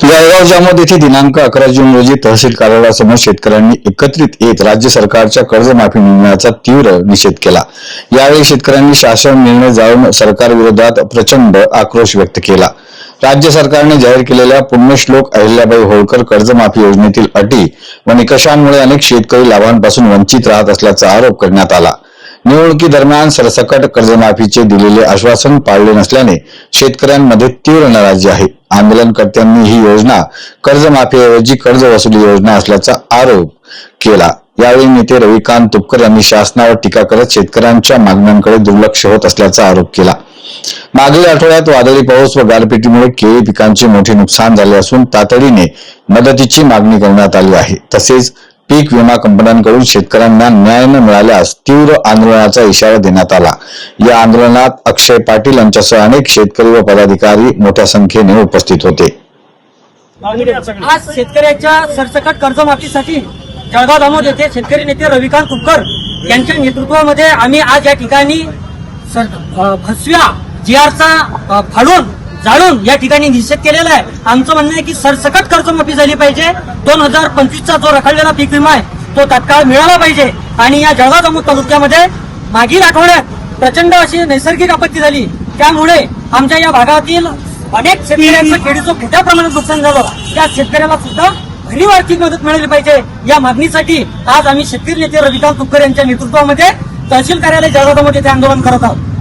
जळगाव जामोद येथे दिनांक 11 जून रोजी तहसील कार्यालयासमोर शेतकऱ्यांनी एकत्रित येत राज्य सरकारच्या कर्जमाफी निर्णयाचा तीव्र निषेध केला। यावेळी शेतकऱ्यांनी शासन निर्णय जाळून सरकारविरोधात प्रचंड आक्रोश व्यक्त केला। राज्य सरकारने जाहीर केलेल्या पुण्यश्लोक अहिल्याबाई होळकर कर्जमाफी योजनेतील अटी व निकषांमुळे अनेक शेतकरी लाभांपासून वंचित राहत असल्याचा आरोप करण्यात आला। निवडणुकीदरम्यान सरसकट कर्जमाफीचे दिलेले आश्वासन पाळले नसल्याने शेतकऱ्यांमध्ये तीव्र नाराजी आहे। आंदोलनकर्त्यांनी ही योजना कर्जमाफीऐवजी कर्ज वसुली योजना असल्याचा आरोप केला। यावेळी नेते रविकांत तुपकर यांनी शासनावर टीका करत शेतकऱ्यांच्या मागण्यांकडे दुर्लक्ष होत असल्याचा आरोप केला। मागील आठवड्यात वादळी पाऊस व गारपिटीमुळे केळी पिकांचे मोठे नुकसान झाले असून तातडीने मदतीची मागणी करण्यात आली आहे। तसेच पीक विमा कंपन्यांकडून शेतकऱ्यांना न्याय न मिळाल्यास तीव्र आंदोलनाचा इशारा देण्यात आला। या आंदोलनात अक्षय पाटील यांच्यासह अनेक शेतकरी व पदाधिकारी मोठ्या संख्येने उपस्थित होते। आज शेतकऱ्याच्या सरसकट कर्जमाफीसाठी जळगाव जामोद येथे शेतकरी नेते रविकांत तुपकर यांच्या नेतृत्वामध्ये आम्ही आज या ठिकाणी फसव्या जीआरचा फाडून जाळून या ठिकाणी निषेध केलेला आहे। आमचं म्हणणं आहे की सरसकट कर्जमाफी झाली पाहिजे। 2025चा जो रखडलेला पीक विमा आहे तो तात्काळ मिळाला पाहिजे। आणि या जळगाव जामोद तालुक्यामध्ये मागील आठवड्यात प्रचंड अशी नैसर्गिक आपत्ती झाली, त्यामुळे आमच्या या भागातील अनेक शेतकऱ्यांचं केळीचं मोठ्या प्रमाणात नुकसान झालं। त्या शेतकऱ्याला सुद्धा भरीव आर्थिक मदत मिळाली पाहिजे या मागणीसाठी आज आम्ही शेतकरी नेते रविकांत तुपकर यांच्या नेतृत्वामध्ये तहसील कार्यालय जळगाव जामोद येथे आंदोलन करत आहोत।